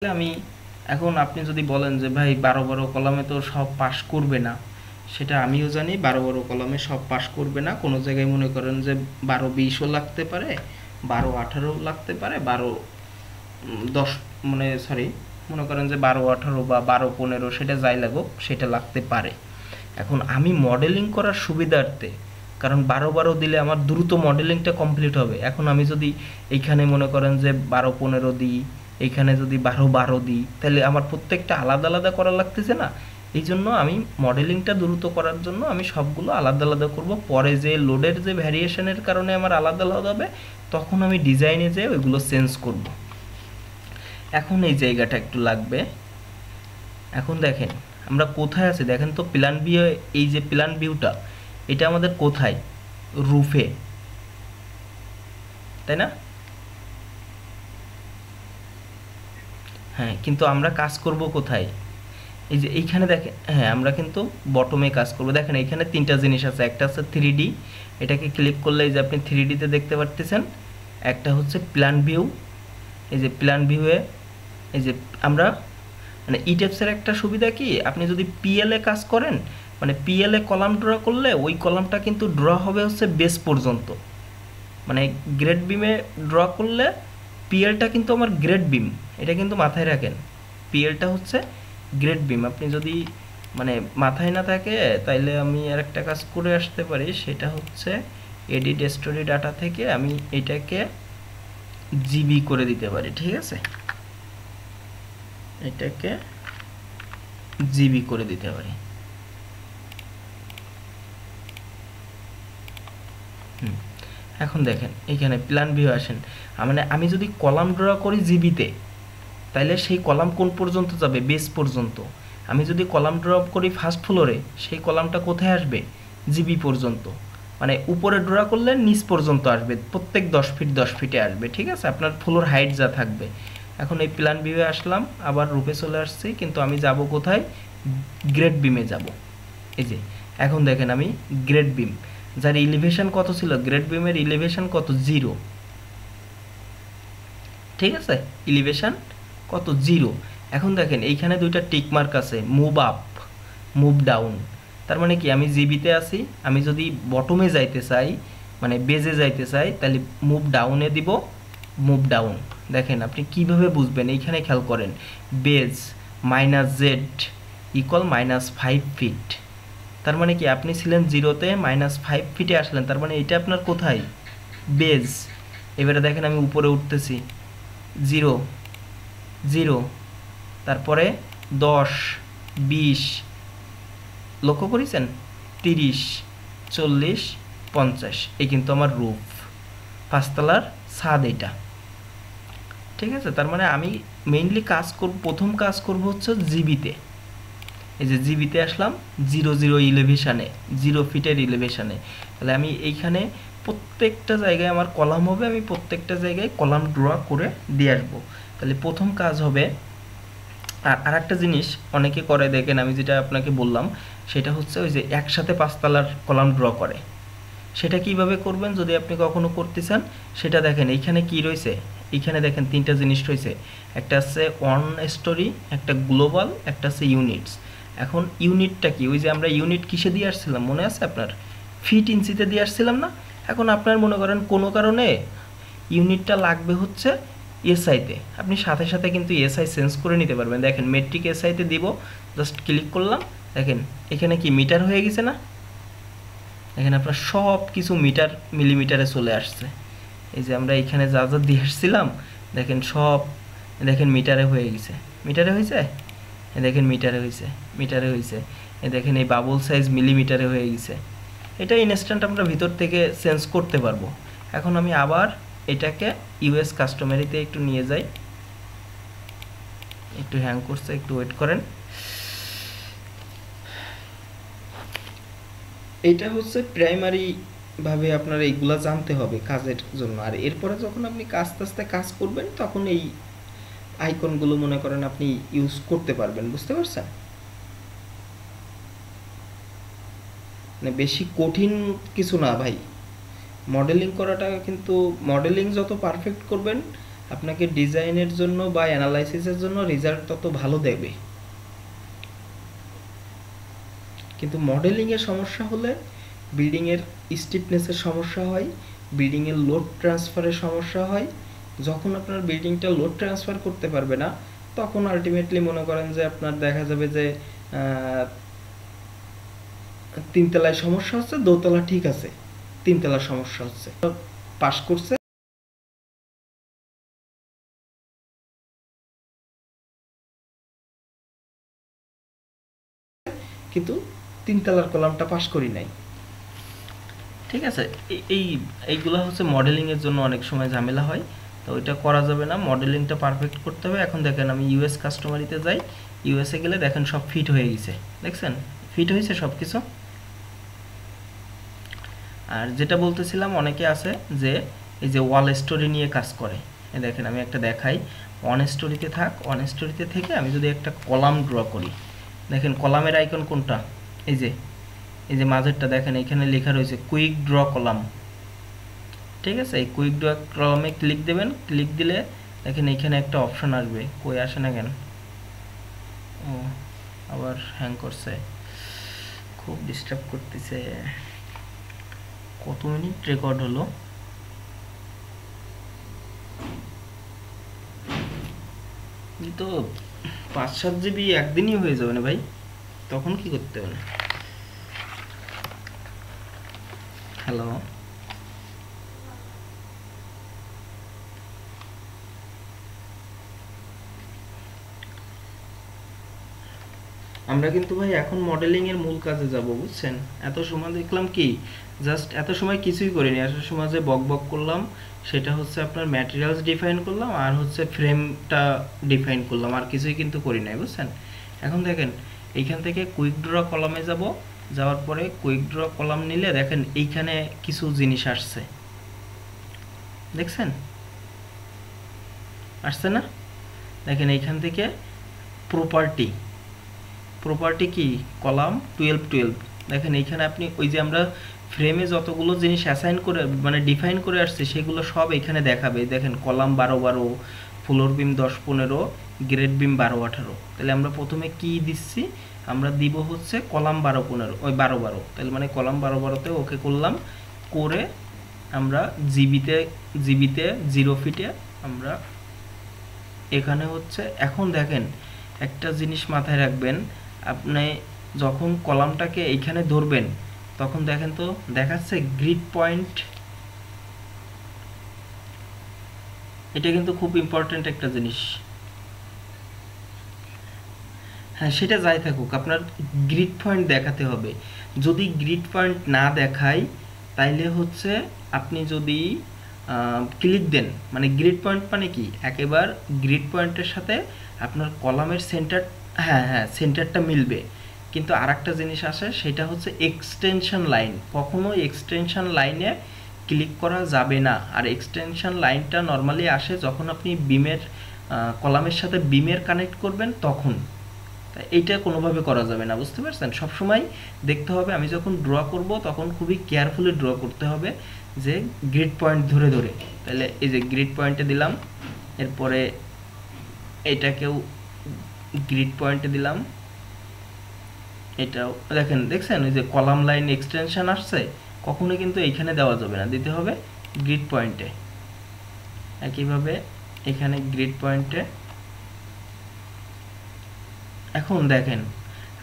আমি এখন আপনি যদি বলেন যে ভাই 12 কলামে তো সব পাস করবে না, সেটা আমিও জানি 12 কলামে সব পাস করবে না। কোনো জায়গায় মনে করেন যে 12-20ও লাগতে পারে, 12-18 লাগতে পারে, 10 মানে সরি, মনে করেন যে 12-18 বা 12-15 সেটা যাই লাগুক সেটা লাগতে পারে। এখন আমি মডেলিং করার সুবিধার্থে, কারণ 12 দিলে আমার দ্রুত মডেলিংটা কমপ্লিট হবে। এখন আমি যদি এইখানে মনে করেন যে 12-15 দিই, এইখানে যদি 12-12 দিই, তাহলে আমার প্রত্যেকটা আলাদা আলাদা করা লাগতেছে না। এই জন্য আমি মডেলিংটা দ্রুত করার জন্য আমি সবগুলো আলাদা আলাদা করব। পরে যে লোডের যে ভ্যারিয়েশনের কারণে আমার আলাদা আলাদা হবে, তখন আমি ডিজাইনে যেয়ে ওইগুলো চেঞ্জ করব। এখন এই জায়গাটা একটু লাগবে। এখন দেখেন আমরা কোথায় আছি, দেখেন তো প্ল্যান ভিউ। এই যে প্ল্যান ভিউটা, এটা আমাদের কোথায়? রুফে, তাই না? হ্যাঁ, কিন্তু আমরা কাজ করব কোথায়? এই যে এইখানে দেখেন, হ্যাঁ আমরা কিন্তু বটমে কাজ করব। দেখেন এখানে তিনটা জিনিস আছে। একটা হচ্ছে 3D, এটাকে ক্লিক করলে এই যে আপনি 3Dতে দেখতে পারতেছেন। একটা হচ্ছে প্ল্যান ভিউ, এই যে প্ল্যান ভিউয়ে এই যে আমরা মানে ইটেপসের একটা সুবিধা কি, আপনি যদি পিএল এ কাজ করেন, মানে পিএল এ কলাম ড্র করলে ওই কলামটা কিন্তু ড্র হবে হচ্ছে বেস পর্যন্ত। মানে গ্রেড বিমে ড্র করলে পিএলটা কিন্তু আমার গ্রেড বিম, এটা কিন্তু মাথায় রাখেন। পিএলটা হচ্ছে গ্রেড বিম। আপনি যদি মানে মাথায় না থাকে, তাইলে আমি আর একটা কাজ করে আসতে পারি, সেটা হচ্ছে এডিট স্টোরি ডাটা থেকে আমি এটাকে জিবি করে দিতে পারি। ঠিক আছে, এটাকে জিবি করে দিতে পারি। এখন দেখেন এইখানে প্ল্যান ভিউ আসেন, মানে আমি যদি কলাম ড্র করি জিবিতে, তাইলে সেই কলাম কোন পর্যন্ত যাবে? বেস পর্যন্ত। আমি যদি কলাম ড্র করি ফার্স্ট ফ্লোরে, সেই কলামটা কোথায় আসবে? জিবি পর্যন্ত। মানে উপরে ড্র করলে নিচ পর্যন্ত আসবে, প্রত্যেক 10 ফিট 10 ফিটে আসবে। ঠিক আছে, আপনার ফ্লোর হাইট যা থাকবে। এখন এই প্ল্যান ভিউয়ে আসলাম, আবার রূপে চলে আসছি, কিন্তু আমি যাব কোথায়? গ্রেড বিমে যাব। এই যে এখন দেখেন আমি গ্রেড বিম, যার ইলিভেশন কত ছিল? গ্রেড বিমের ইলিভেশন কত? 0। ঠিক আছে, ইলিভেশন কত? 0। এখন দেখেন এইখানে দুইটা টিক মার্ক আছে, মুভ আপ, মুভ ডাউন। তার মানে কি, আমি জিবিতে আছি, আমি যদি বটমে যাইতে চাই, মানে বেজে যাইতে চাই, তাহলে মুভ ডাউনে দিব, মুভ ডাউন। দেখেন আপনি কিভাবে বুঝবেন, এইখানে খেয়াল করেন, বেজ -z ইকুয়াল -5 ফিট। তার মানে কি, আপনি ছিলেন 0-তে, -5 ফিটে আসলেন, তার মানে এটা আপনার কোথায়? বেজ। এবারে দেখেন আমি উপরে উঠতেছি, 0 0, তারপরে 10 20, লক্ষ্য করেছেন, 30 40 50। এই কিন্তু আমার রুফ, পাঁচতলার ছাদ এটা। ঠিক আছে, তার মানে আমি মেইনলি কাজ করব, প্রথম কাজ করব হচ্ছে জিবিতে। এই যে জিবিতে আসলাম, 0 ইলেভেশনে, 0 ফিটের ইলেভেশনে। তাহলে আমি এইখানে প্রত্যেকটা জায়গায় আমার কলাম হবে, আমি প্রত্যেকটা জায়গায় কলাম ড্র করে দিয়ে আসবো। তাহলে প্রথম কাজ হবে। আর একটা জিনিস অনেকে করে, দেখেন আমি যেটা আপনাকে বললাম, সেটা হচ্ছে ওই যে একসাথে পাঁচতলার কলাম ড্র করে। সেটা কিভাবে করবেন যদি আপনি কখনো করতে চান, সেটা দেখেন এইখানে কি রয়েছে। এইখানে দেখেন তিনটা জিনিস রয়েছে, একটা আছে অন স্টোরি, একটা গ্লোবাল, একটা আছে ইউনিটস। এখন ইউনিটটা কি? ওই যে আমরা ইউনিট কিসে দিয়ে আসছিলাম মনে আছে আপনার? ফিট ইঞ্চিতে দিয়ে আসছিলাম না? এখন আপনার মনে করেন কোনো কারণে ইউনিটটা লাগবে হচ্ছে এসআইতে, আপনি সাথে সাথে কিন্তু এসআই চেঞ্জ করে নিতে পারবেন। দেখেন মেট্রিক এসআইতে দিব, জাস্ট ক্লিক করলাম, দেখেন এখানে কি মিটার হয়ে গেছে না? এখানে আপনার সব কিছু মিটার মিলিমিটারে চলে আসছে। এই যে আমরা এখানে যা যা দিয়ে আসছিলাম, দেখেন সব, দেখেন মিটারে হয়ে গেছে। মিটারে হয়েছে, দেখেন মিটারে হয়েছে, মিটারে হয়েছে। দেখেন এই বাবল সাইজ মিলিমিটারে হয়ে গেছে। এটা ইনস্ট্যান্ট আমরা ভিতর থেকে চেঞ্জ করতে পারবো। এখন আমি আবার এটাকে ইউএস কাস্টমারিতে একটু নিয়ে যাই, একটু হ্যাং করছে, একটু ওয়েট করেন। এটা হচ্ছে প্রাইমারি ভাবে আপনার এইগুলা জানতে হবে কাজের জন্য। আর এরপরে যখন আপনি আস্তে আস্তে কাজ করবেন, তখন এই আইকনগুলো মনে করেন আপনি ইউজ করতে পারবেন। বুঝতে পারছেন? মানে বেশি কঠিন কিছু না ভাই, মডেলিং করাটা। কিন্তু মডেলিং যত পারফেক্ট করবেন, আপনাকে ডিজাইনের জন্য বা অ্যানালাইসিসের জন্য রেজাল্ট তত ভালো দেবে, কিন্তু মডেলিংয়ের সমস্যা হলে বিল্ডিংয়ের স্টিফনেসের সমস্যা হয়, বিল্ডিংয়ের লোড ট্রান্সফারের সমস্যা হয়। যখন আপনার বিল্ডিংটা লোড ট্রান্সফার করতে পারবে না, তখন আলটিমেটলি মনে করেন যে আপনার দেখা যাবে যে তিনতলায় সমস্যা হচ্ছে, দোতলা ঠিক আছে, তিনতলা সমস্যা হচ্ছে, পাস করছে কিন্তু তিনতলার কলামটা পাস করি নাই। ঠিক আছে, এইগুলো হচ্ছে মডেলিংয়ের জন্য অনেক সময় ঝামেলা হয়, তো ওইটা করা যাবে না, মডেলিংটা পারফেক্ট করতে হবে। এখন দেখেন আমি ইউএস কাস্টমারিতে যাই, ইউএসএ গেলে দেখেন সব ফিট হয়ে গেছে, দেখছেন ফিট হয়েছে সব কিছু। আর যেটা বলতেছিলাম, অনেকে আছে যে এই যে ওয়াল স্টোরি নিয়ে কাজ করে, দেখেন আমি একটা দেখাই, ওয়ান স্টোরিতে থাক, ওয়ান স্টোরিতে থেকে আমি যদি একটা কলাম ড্র করি, দেখেন কলামের আইকন কোনটা, এই যে মাঝেরটা দেখেন এখানে লেখা রয়েছে কুইক ড্র কলাম। ঠিক আছে, এই কুইক ড্র কলামে ক্লিক দেবেন, ক্লিক দিলে দেখেন এখানে একটা অপশন আসবে, কই আসে না কেন, ও আবার হ্যাং করছে, খুব ডিস্টার্ব করতেছে। কত মিনিট রেকর্ড হলো? তো 5-7 জিবি একদিনই হয়ে যাবে না ভাই, তখন কি করতে হবে? হ্যালো, আমরা কিন্তু ভাই এখন মডেলিং এর মূল কাজে যাব, বুঝছেন? এত সময় দেখলাম কি, জাস্ট এত সময় কিছুই করিনি, এত সময় যে বক বক করলাম সেটা হচ্ছে আপনার ম্যাটেরিয়ালস ডিফাইন করলাম আর হচ্ছে ফ্রেমটা ডিফাইন করলাম, আর কিছুই কিন্তু করি নাই, বুঝছেন? এখন দেখেন এইখান থেকে কুইক ড্র কলামে যাব, যাওয়ার পরে কুইক ড্র কলাম নিলে দেখেন এইখানে কিছু জিনিস আসছে, দেখছেন আসছে না? দেখেন এইখান থেকে প্রপার্টি কি, কলাম 12 দেখেন এইখানে আপনি ওই যে আমরা ফ্রেমে যতগুলো জিনিস অ্যাসাইন করে মানে ডিফাইন করে আসছে সেগুলো সব এখানে দেখাবে। দেখেন কলাম 12 ফ্লোর বিম 10-15, গ্রেড বিম 12-18। তাহলে আমরা প্রথমে কি দিচ্ছি, আমরা দিব হচ্ছে কলাম 12-15, ওই 12 তাহলে মানে কলাম 12-12তে ওকে করলাম, করে আমরা জিবিতে 0 ফিটে আমরা এখানে হচ্ছে। এখন দেখেন একটা জিনিস মাথায় রাখবেন, আপনি যখন কলামটাকে এইখানে ধরবেন তখন দেখেন তো দেখাচ্ছে গ্রিড পয়েন্ট, এটা কিন্তু খুব ইম্পর্টেন্ট একটা জিনিস। হ্যাঁ, সেটা যাই থাকুক, আপনার গ্রিড পয়েন্ট দেখাতে হবে। যদি গ্রিড পয়েন্ট না দেখায় তাইলে হচ্ছে আপনি যদি ক্লিক দেন, মানে গ্রিড পয়েন্ট মানে কি, একেবারে গ্রিড পয়েন্টের সাথে আপনার কলামের সেন্টার, হ্যাঁ সেন্টারটা মিলবে। কিন্তু আর একটা জিনিস আসে, সেটা হচ্ছে এক্সটেনশন লাইন। কখনো এক্সটেনশন লাইনে ক্লিক করা যাবে না। আর এক্সটেনশন লাইনটা নর্মালি আসে যখন আপনি বিমের কলামের সাথে বিমের কানেক্ট করবেন তখন, এইটা কোনোভাবে করা যাবে না, বুঝতে পারছেন? সবসময় দেখতে হবে, আমি যখন ড্র করব তখন খুবই কেয়ারফুলি ড্র করতে হবে, যে গ্রিড পয়েন্ট ধরে ধরে। তাহলে এই যে গ্রিড পয়েন্টে দিলাম, এরপরে এটাকেও গ্রিড পয়েন্টে দিলাম, এটাও দেখছেন ওই যে কলাম লাইন এক্সটেনশন আসছে, কখনো কিন্তু এইখানে দেওয়া যাবে না, দিতে হবে গ্রিড পয়েন্টে। একইভাবে এখানে গ্রিড পয়েন্টে। এখন দেখেন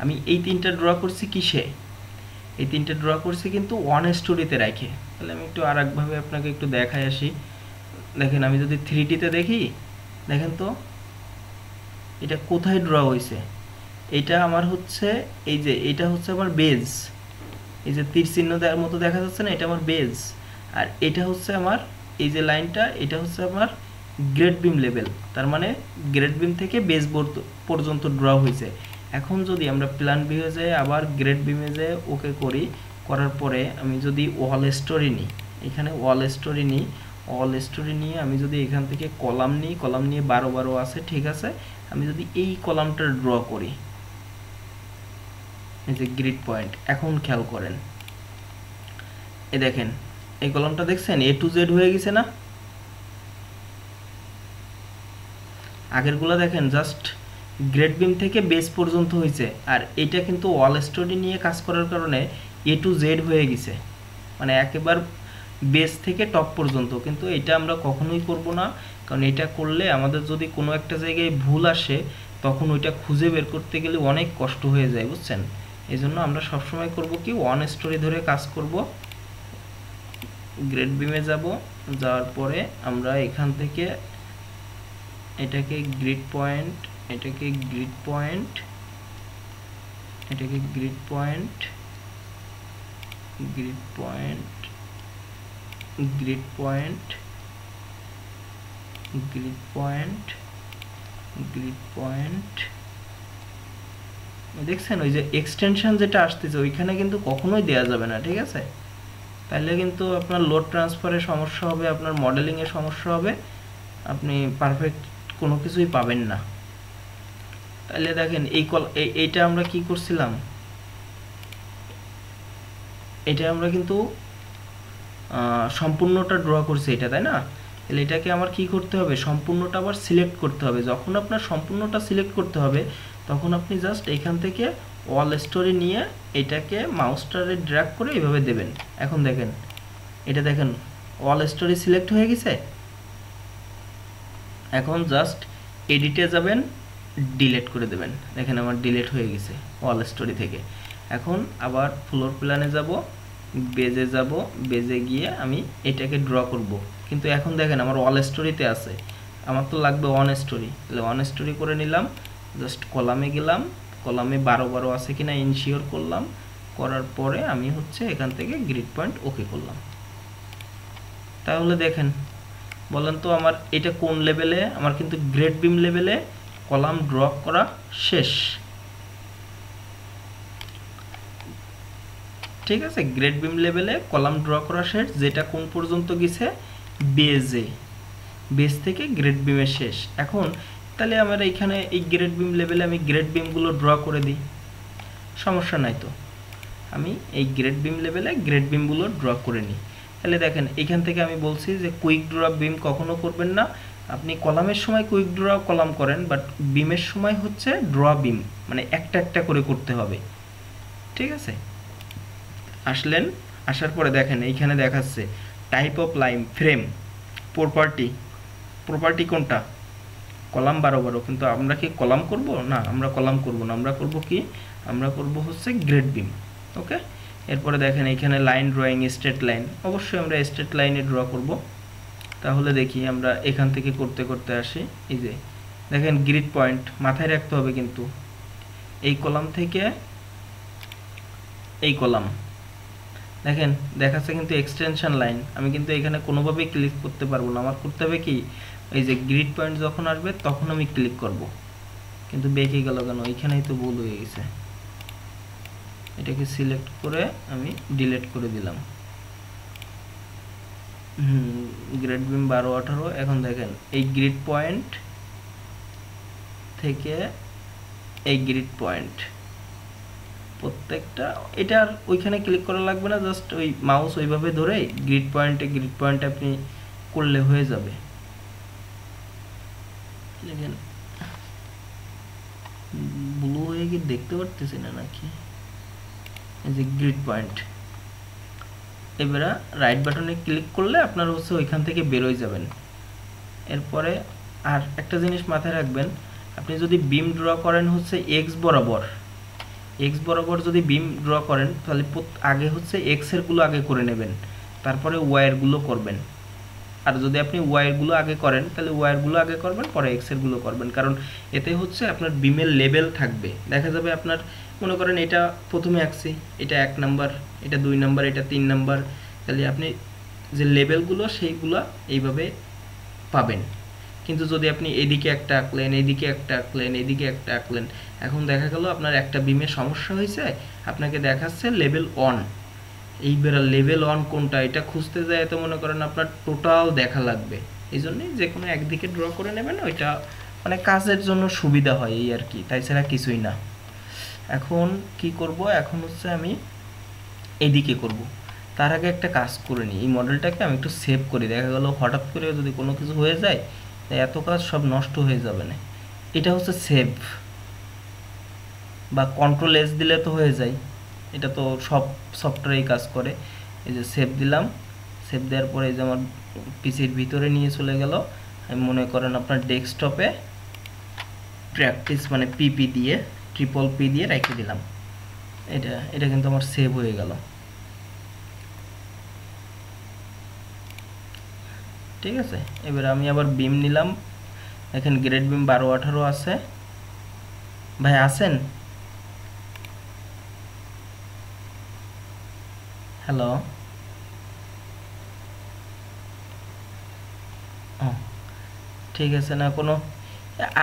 আমি এই তিনটা ড্র করছি কিসে, এই তিনটা ড্র করছি কিন্তু ওয়ান স্টোরিতে রাখে। তাহলে আমি একটু আর একভাবে আপনাকে একটু দেখাই আসি। দেখেন আমি যদি 3Dতে দেখি, দেখেন তো এটা কোথায় ড্র হয়েছে। এটা আমার হচ্ছে এই যে এটা হচ্ছে আমার বেজ, এই যে তীর চিহ্ন দেওয়ার মতো দেখা যাচ্ছে না, এটা আমার বেজ। আর এটা হচ্ছে আমার এই যে লাইনটা, এটা হচ্ছে আমার গ্রেড বিম লেভেল, তার মানে গ্রেড বিম থেকে বেস পর্যন্ত ড্র হয়েছে। এখন যদি আমরা প্ল্যান ভিউয়ে যাই, আবার গ্রেড বিমে যাই, ওকে করি, করার পরে আমি যদি ওয়াল স্টোরি নিই, এখানে ওয়াল স্টোরি নিয়ে আমি যদি এখান থেকে কলাম নিই, কলাম নিয়ে 12 আছে, ঠিক আছে। আমি যদি এই কলামটা ড্র করি, এই যে গ্রিড পয়েন্ট, এখন খেয়াল করেন এই দেখেন এই কলামটা দেখছেন A to Z হয়ে গেছে না? আগেরগুলো দেখেন জাস্ট গ্রেড বিম থেকে বেস পর্যন্ত হয়েছে, আর এটা কিন্তু ওয়াল স্টোরি নিয়ে কাজ করার কারণে এ টু জেড হয়ে গেছে, মানে একেবারে বেস থেকে টপ পর্যন্ত। কিন্তু এটা আমরা কখনোই করব না, কারণ এটা করলে আমাদের যদি কোনো একটা জায়গায় ভুল আসে তখন ওইটা খুঁজে বের করতে গেলে অনেক কষ্ট হয়ে যায়, বুঝছেন? এই জন্য আমরা সবসময় করব কি, ওয়ান স্টোরি ধরে কাজ করব। গ্রেড বিমে যাব, যাওয়ার পরে আমরা এখান থেকে এটাকে গ্রিড পয়েন্ট, এটাকে গ্রিড পয়েন্ট, এটাকে grid point, grid point, grid point, grid point, grid point. দেখছেন ওই যে এক্সটেনশন যেটা আসতেছে ওইখানে কিন্তু কখনোই দেওয়া যাবে না, ঠিক আছে? তাহলে কিন্তু আপনার লোড ট্রান্সফারের সমস্যা হবে, আপনার মডেলিংয়ের সমস্যা হবে, আপনি পারফেক্ট কোনো কিছুই পাবেন না। তাহলে দেখেন এইটা আমরা কি করছিলাম, এটা আমরা কিন্তু সম্পূর্ণটা ড্র করছি এটা, তাই না? তাহলে এটাকে আমার কি করতে হবে, সম্পূর্ণটা আবার সিলেক্ট করতে হবে। যখন আপনার সম্পূর্ণটা সিলেক্ট করতে হবে তখন আপনি জাস্ট এখান থেকে ওয়াল স্টোরি নিয়ে এটাকে মাউসটারে ড্র্যাগ করে এইভাবে দেবেন। এখন দেখেন এটা, দেখেন ওয়াল স্টোরি সিলেক্ট হয়ে গেছে। এখন জাস্ট এডিটে যাবেন, ডিলিট করে দেবেন। দেখেন আমার ডিলিট হয়ে গেছে ওয়াল স্টোরি থেকে। এখন আবার ফ্লোর প্ল্যানে যাব, বেজে যাব, বেজে গিয়ে আমি এটাকে ড্র করব। কিন্তু এখন দেখেন আমার ওয়াল স্টোরিতে আছে, আমার তো লাগবে ওয়ান স্টোরি। তাহলে ওয়ান স্টোরি করে নিলাম, জাস্ট কলামে গেলাম, কলামে 12 আছে কিনা ইনশিওর করলাম, করার পরে আমি হচ্ছে এখান থেকে গ্রিড পয়েন্ট ওকে করলাম। তাহলে দেখেন, বলেন তো আমার এটা কোন লেভেলে, আমার কিন্তু গ্রেড বিম লেভেলে কলাম ড্র করা শেষ, ঠিক আছে? গ্রেড বিম লেভেলে কলাম ড্র করা শেষ, যেটা কোন পর্যন্ত গেছে, বেজে, বেস থেকে গ্রেড বিমের শেষ। এখন তাহলে আমার এইখানে এই গ্রেড বিম লেভেলে আমি গ্রেড বিমগুলো ড্র করে দিই, সমস্যা নাই তো। আমি এই গ্রেড বিম লেভেলে গ্রেড বিমগুলো ড্র করে নিই। তাহলে দেখেন এইখান থেকে আমি বলছি যে কুইক ড্র বিম কখনো করবেন না। আপনি কলামের সময় কুইক ড্র কলাম করেন, বাট বিমের সময় হচ্ছে ড্র বিম, মানে একটা একটা করে করতে হবে, ঠিক আছে? আসলেন, আসার পরে দেখেন এইখানে দেখাচ্ছে type of line frame property, property কোনটা, কলাম 12 কিন্তু আমরা কি কলাম করব না, আমরা কলাম করব না, আমরা করব কি, আমরা করব হচ্ছে গ্রেড বিম। ওকে, এরপরে দেখেন এইখানে লাইন ড্রয়িং, স্ট্রেট লাইন, অবশ্যই আমরা স্ট্রেট লাইনে ড্র করব। তাহলে দেখি আমরা এখান থেকে করতে করতে আসি। এই যে দেখেন গ্রিড পয়েন্ট মাথায় রাখতে হবে, কিন্তু এই কলাম থেকে এই কলাম দেখেন দেখাচ্ছে কিন্তু এক্সটেনশন লাইন, আমি কিন্তু এখানে কোনোভাবেই ক্লিক করতে পারবো না। আমার করতে হবে কি, এই যে গ্রিড পয়েন্ট যখন আসবে তখন আমি ক্লিক করব, কিন্তু বেঁকে গেল কেন, এইখানেই তো ভুল হয়ে গেছে। এটাকে সিলেক্ট করে আমি ডিলিট করে দিলাম। Grade beam 12, 18। এখন দেখেন এই গ্রিড পয়েন্ট থেকে এই গ্রিড পয়েন্ট প্রত্যেকটা, এটা আর ওইখানে ক্লিক করা লাগবে না, জাস্ট ওই মাউস ওইভাবে ধরে গ্রিড পয়েন্টে আপনি করলে হয়ে যাবে। দেখেন ব্লু হয়ে কি দেখতে পারতেছি না নাকি, এই যে গ্রিড পয়েন্ট। এবারে রাইট বাটনে ক্লিক করলে আপনার হচ্ছে ওইখান থেকে বেরোয় যাবেন। এরপরে আর একটা জিনিস মাথায় রাখবেন, আপনি যদি বিম ড্র করেন হচ্ছে এক্স বরাবর যদি বিম ড্র করেন তাহলে আগে হচ্ছে এক্স এরগুলো আগে করে নেবেন, তারপরে ওয়াইয়েরগুলো করবেন। আর যদি আপনি ওয়াইয়েরগুলো আগে করেন তাহলে ওয়াইয়েরগুলো আগে করবেন, পরে এক্স এরগুলো করবেন, কারণ এতে হচ্ছে আপনার বিমের লেভেল থাকবে। দেখা যাবে আপনার মনে করেন এটা প্রথমে আঁকছি, এটা 1 নাম্বার, এটা 2 নাম্বার, এটা 3 নাম্বার, তাহলে আপনি যে লেভেলগুলো সেইগুলো এইভাবে পাবেন। কিন্তু যদি আপনি এদিকে একটা আঁকলেন, এদিকে একটা আঁকলেন, এদিকে একটা আঁকলেন, এখন দেখা গেল আপনার একটা বিমে সমস্যা হয়েছে, আপনাকে দেখাচ্ছে লেভেল 1। এইবার লেভেল 1 কোনটা এটা খুঁজতে যায় তো মনে করেন আপনার টোটাল দেখা লাগবে। এই জন্যই যে কোনো একদিকে ড্র করে নেবেন, ওইটা মানে কাজের জন্য সুবিধা হয় এই আর কি, তাই ছাড়া কিছুই না। এখন কি করব, এখন হচ্ছে আমি এইদিকে করব। তার আগে একটা কাজ করে নিই, এই মডেলটাকে আমি একটু সেভ করি। দেখা গেল হঠাৎ করে যদি কোনো কিছু হয়ে যায় এত কাজ সব নষ্ট হয়ে যাবে না। এটা হচ্ছে সেভ, বা কন্ট্রোল এস দিলে তো হয়ে যায়, এটা তো সব সফটওয়্যারেই কাজ করে। এই যে সেভ দিলাম, সেভ দেওয়ার পরে এই যে আমার পিসির ভিতরে নিয়ে চলে গেল। আমি মনে করেন আপনার ডেস্কটপে প্র্যাকটিস মানে পিপি দিয়ে, ট্রিপল পি দিয়ে রেখে দিলাম। এটা এটা কিন্তু আমার সেভ হয়ে গেল। ঠিক আছে, এবার আমি আবার বিম নিলাম। এখানে গ্রেড বিম 12-18 আছে। ভাই আছেন? হ্যালো? ও ঠিক আছে। না কোনো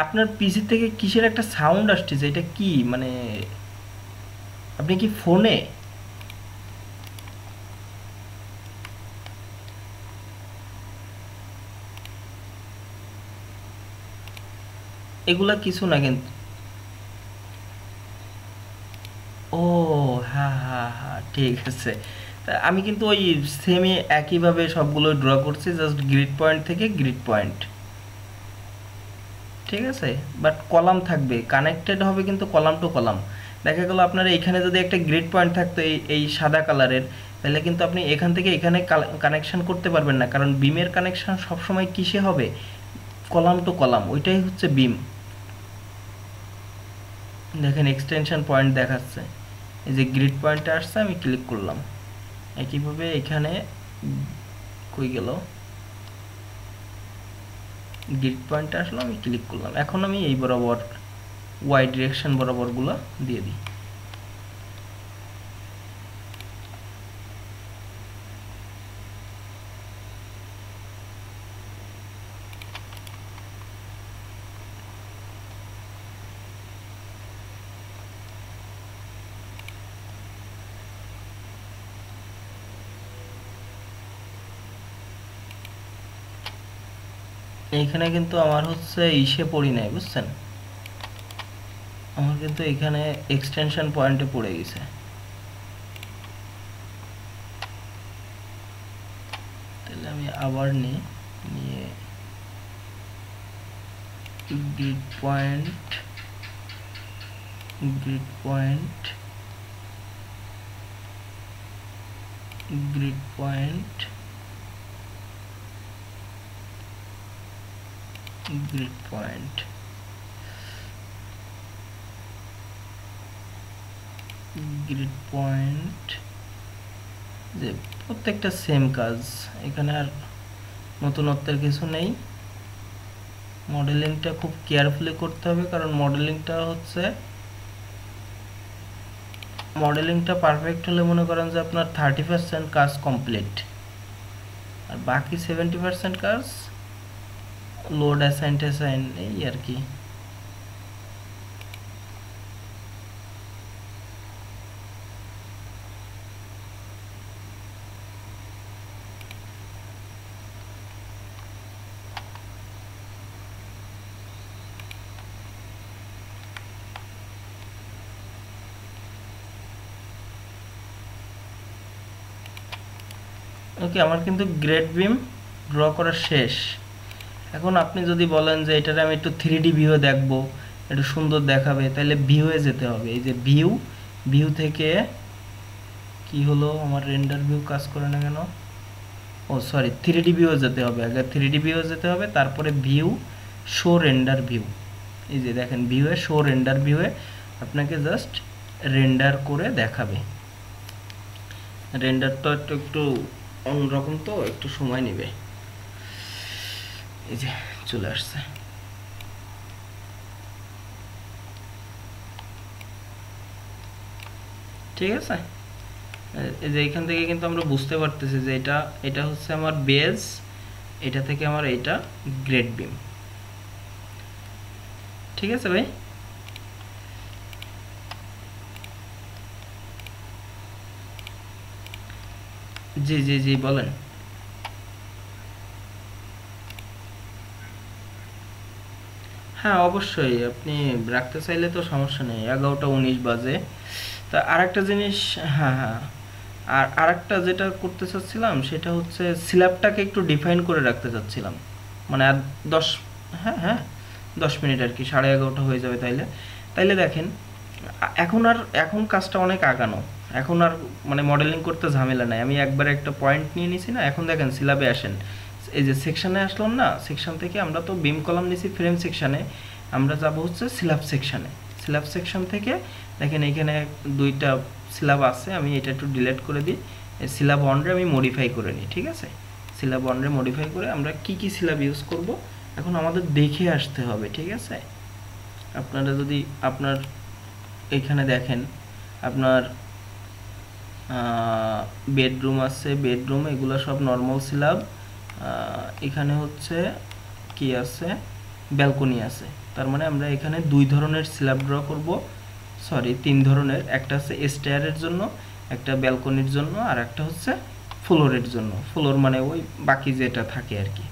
আপনার পিসি থেকে কিসের একটা সাউন্ড আসতেছে, এটা কি মানে আপনি কি ফোনে? এগুলা কিছু না কিন্তু। ও হ্যাঁ হ্যাঁ হ্যাঁ, ঠিক আছে। তা আমি কিন্তু ওই সেমই একইভাবে সবগুলো ড্র করছি, জাস্ট গ্রিড পয়েন্ট থেকে গ্রিড পয়েন্ট। ঠিক আছে, বাট কলাম থাকবে, কানেক্টেড হবে কিন্তু কলাম টু কলাম। দেখা গেল আপনার এখানে যদি একটা গ্রিড পয়েন্ট থাকতো এই এই সাদা কালারের, তাহলে কিন্তু আপনি এখান থেকে এখানে কানেকশন করতে পারবেন না, কারণ বিমের কানেকশন সবসময় কিসে হবে? কলাম টু কলাম, ওইটাই হচ্ছে বিম। দেখেন এক্সটেনশন পয়েন্ট দেখাচ্ছে, এই যে গ্রিড পয়েন্টে আসছে, আমি ক্লিক করলাম। একইভাবে এখানে কই গেল, গ্রিড পয়েন্টে আসলো, আমি ক্লিক করলাম। এখন আমি এই বরাবর ওয়াই ডিরেকশন বরাবরগুলো দিয়ে দিই। এইখানে কিন্তু আমার হচ্ছে ইসে পড়ি নাই, বুঝছেন? আমার কিন্তু এখানে এক্সটেনশন পয়েন্টে পড়ে গেছে। তাহলে আমি আবার নিয়ে grid point, grid point, grid point, grid point, grid point, যে প্রত্যেকটা সেম কাজ, এখানে আর নতুনত্বের কিছু নেই। মডেলিংটা খুব কেয়ারফুলি করতে হবে, কারণ মডেলিংটা পারফেক্ট হলে মনে করেন যে আপনার 30% কাজ কমপ্লিট, আর বাকি 70% কাজ লোড অ্যাসাইন এই আর কি। ওকে, আমার কিন্তু গ্রেড বিম ড্র করা শেষ। এখন আপনি যদি বলেন যে এটারে আমি একটু 3D ভিউ দেখবো, একটু সুন্দর দেখাবে, তাহলে ভিউয়ে যেতে হবে। এই যে ভিউ থেকে কি হলো, আমার রেন্ডার ভিউ কাজ করে না কেন? ও সরি, 3D ভিউয়ে যেতে হবে আগে, 3D ভিউয়ে যেতে হবে, তারপরে ভিউ, শো রেন্ডার ভিউ। এই যে দেখেন ভিউয়ে, শো রেন্ডার ভিউয়ে আপনাকে জাস্ট রেন্ডার করে দেখাবে। রেন্ডারটা একটু অন্যরকম, তো একটু সময় নেবে। এই যে চলে আসছে। ঠিক আছে, এই যে এখান থেকে কিন্তু আমরা বুঝতে পারতেছি যে এটা হচ্ছে আমার বেজ, এটা থেকে আমার এটা গ্রেড বিম। ঠিক আছে ভাই? জি জি জি বলেন। হ্যাঁ অবশ্যই, আপনি রাখতে চাইলে তো সমস্যা নেই। 11টা 19 বাজে। তা আরেকটা জিনিস, হ্যাঁ হ্যাঁ, আর আরেকটা যেটা করতে চাচ্ছিলাম সেটা হচ্ছে স্ল্যাবটাকে একটু ডিফাইন করে রাখতে চাচ্ছিলাম, মানে আর হ্যাঁ হ্যাঁ 10 মিনিট আর কি, 11:30 হয়ে যাবে। তাইলে দেখেন এখন কাজটা অনেক আগানো। এখন আর মানে মডেলিং করতে ঝামেলা নাই, আমি একবারে একটা পয়েন্ট নিয়ে নিছি না। এখন দেখেন সিলাবে আসেন, এই যে সেকশানে আসলাম না, সেকশন থেকে আমরা তো বিম কলাম নিছি ফ্রেম সেকশানে, আমরা যাব হচ্ছে সিলাব সেকশানে। সিলাব সেকশন থেকে দেখেন এইখানে 2টা সিলাব আছে, আমি এটা একটু ডিলিট করে দিই। সিলাব 1 আমি মডিফাই করে নিই, ঠিক আছে। সিলাব 1 মডিফাই করে আমরা কি কি সিলাব ইউজ করব এখন আমাদের দেখে আসতে হবে, ঠিক আছে। আপনারা যদি আপনার এখানে দেখেন, আপনার বেডরুম আছে, বেডরুম এগুলো সব নর্মাল সিলাব। এখানে হচ্ছে কি আছে, ব্যালকনি আছে। তার মানে আমরা এখানে 2 ধরনের স্ল্যাব ড্র করব, সরি 3 ধরনের। একটা হচ্ছে স্টেয়ারের জন্য, একটা ব্যালকনির জন্য, আর একটা হচ্ছে ফ্লোরের জন্য। ফ্লোর মানে ওই বাকি যেটা থাকে আর কি।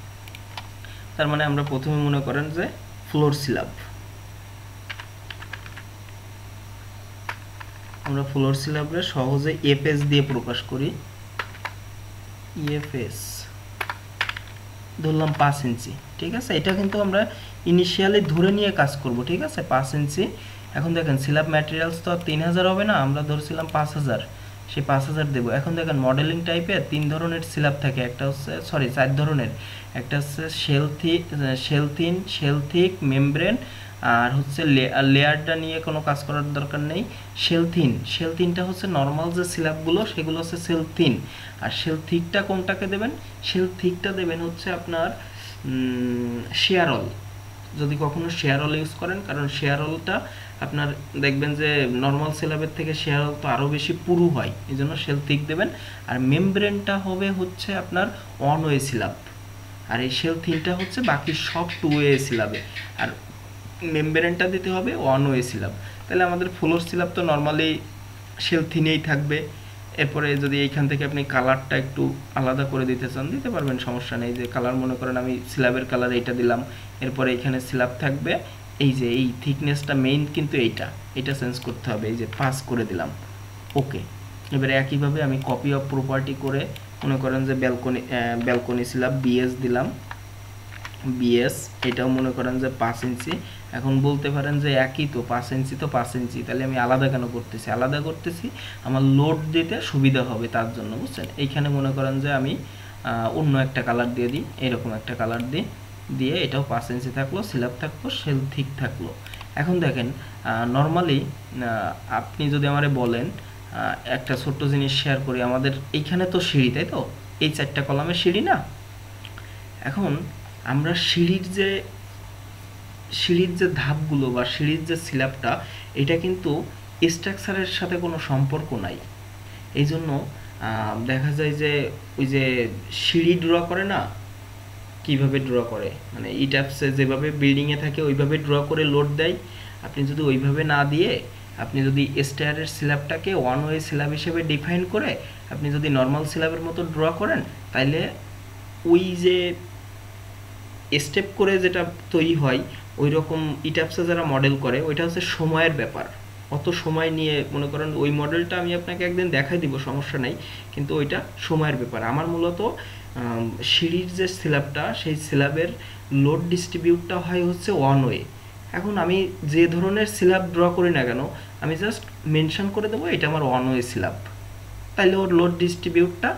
তার মানে আমরা প্রথমে মনে করেন যে ফ্লোর স্ল্যাব, আমরা ফ্লোর স্ল্যাবরে সহজে এফএস দিয়ে প্রকাশ করি। এফএস ধরলাম 5 ইঞ্চি, ঠিক আছে। এটা কিন্তু আমরা ইনিশিয়ালি ধরে নিয়ে কাজ করব, ঠিক আছে, 5 ইঞ্চি। এখন দেখেন স্ল্যাব ম্যাটেরিয়ালস তো 3000 হবে না, আমরা ধরছিলাম 5000, সেই 5000 দেবো। এখন দেখেন মডেলিং টাইপের 3 ধরনের স্ল্যাব থাকে, একটা হচ্ছে 4 ধরনের, একটা হচ্ছে শেল থিক, মেমব্রেন, আর হচ্ছে লেয়ারটা নিয়ে কোনো কাজ করার দরকার নেই। শেল থিনটা হচ্ছে নর্মাল যে স্ল্যাবগুলো সেগুলো হচ্ছে শেল থিন। আর শেল থিকটা কোনটাকে দেবেন, শেল থিকটা দেবেন হচ্ছে আপনার শেয়ারল, যদি কখনো শেয়ারল ইউজ করেন, কারণ শেয়ারলটা আপনার দেখবেন যে নর্মাল স্ল্যাবের থেকে শেয়ারল তো আরও বেশি পুরু হয়, এই জন্য শেল থিক দেবেন। আর মেমব্রেনটা হবে হচ্ছে আপনার 1 ওয়ে স্ল্যাব, আর এই শেল থিনটা হচ্ছে বাকি সব 2 ওয়ে স্ল্যাবে, আর মেমব্রেনটা দিতে হবে 1 ওয়ে স্ল্যাব। তাহলে আমাদের ফ্লোর স্ল্যাব তো নর্মালি শেল থিনেই থাকবে। এরপরে যদি এইখান থেকে আপনি কালারটা একটু আলাদা করে দিতে চান দিতে পারবেন, সমস্যা নেই। যে কালার মনে করেন আমি স্ল্যাবের কালার এইটা দিলাম, এরপরে এখানে স্ল্যাব থাকবে, এই যে এই থিকনেসটা মেইন কিন্তু এইটা চেঞ্জ করতে হবে, এই যে 5 করে দিলাম, ওকে। এবারে একইভাবে আমি কপি অফ প্রপার্টি করে মনে করেন যে ব্যালকনি স্ল্যাব বিএস দিলাম, বিএস, এটাও মনে করেন যে 5 ইঞ্চি। এখন বলতে পারেন যে একই তো 5 ইঞ্চি তো 5 ইঞ্চি, তাহলে আমি আলাদা কেন করতেছি? আলাদা করতেছি আমার লোড দিতে সুবিধা হবে তার জন্য, বুঝছেন। এইখানে মনে করেন যে আমি অন্য একটা কালার দিয়ে দিই, এরকম একটা কালার দিয়ে এটাও 5 ইঞ্চি থাকলো, স্ল্যাব থাকলো, শেল থিক থাকলো। এখন দেখেন নর্মালি আপনি যদি আমারে বলেন একটা ছোট্ট জিনিস শেয়ার করি, আমাদের এইখানে তো সিঁড়ি, তাই তো, এই 4টা কলামের সিঁড়ি না। এখন আমরা সিঁড়ির যে ধাপগুলো বা সিঁড়ির যে স্ল্যাবটা, এটা কিন্তু স্ট্রাকচারের সাথে কোনো সম্পর্ক নাই। এই জন্য দেখা যায় যে ওই যে সিঁড়ি ড্র করে না, কিভাবে ড্র করে, মানে ইটাপসে যেভাবে বিল্ডিংয়ে থাকে ওইভাবে ড্র করে লোড দেয়। আপনি যদি ওইভাবে না দিয়ে আপনি যদি স্টেয়ারের স্ল্যাবটাকে 1 ওয়ে স্ল্যাব হিসেবে ডিফাইন করে আপনি যদি নর্মাল স্ল্যাবের মতো ড্র করেন, তাইলে ওই যে স্টেপ করে যেটা তৈরি হয় ওই রকম ইটাপসে যারা মডেল করে, ওইটা হচ্ছে সময়ের ব্যাপার। অত সময় নিয়ে মনে করেন ওই মডেলটা আমি আপনাকে একদিন দেখাই দিব, সমস্যা নাই, কিন্তু ওইটা সময়ের ব্যাপার। আমার মূলত সিঁড়ির যে স্ল্যাবটা, সেই স্ল্যাবের লোড ডিস্ট্রিবিউটটা হয় হচ্ছে 1 ওয়ে। এখন আমি যে ধরনের স্ল্যাব ড্র করি না কেন, আমি জাস্ট মেনশন করে দেবো এটা আমার 1 ওয়ে স্ল্যাব, তাইলে ওর লোড ডিস্ট্রিবিউটটা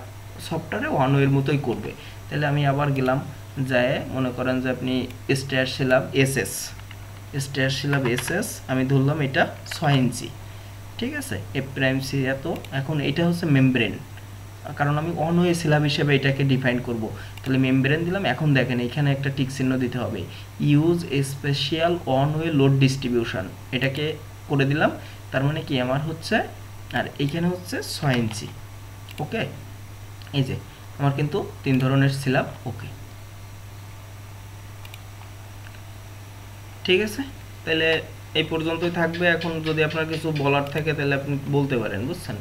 সফটওয়্যারে 1 ওয়ের মতোই করবে। তাহলে আমি আবার গেলাম, যায় মনে করেন যে আপনি স্টেয়ার স্ল্যাব এসএস আমি ধরলাম এটা 6 ইঞ্চি, ঠিক আছে, এফ প্রাইম সি এত। এখন এটা হচ্ছে মেমব্রেন, কারণ আমি 1 ওয়ে স্ল্যাব হিসেবে এটাকে ডিফাইন করব, তাহলে মেমব্রেন দিলাম। এখন দেখেন এখানে একটা টিক চিহ্ন দিতে হবে, use special 1 way load distribution, এটাকে করে দিলাম। তার মানে কি আমার হচ্ছে, আর এইখানে হচ্ছে 6 ইঞ্চি, ওকে। এই যে আমার কিন্তু 3 ধরনের স্ল্যাব, ওকে, ঠিক আছে। তাহলে এই পর্যন্তই থাকবে। এখন যদি আপনার কিছু বলার থাকে তাহলে আপনি বলতে পারেন, বুঝছেন।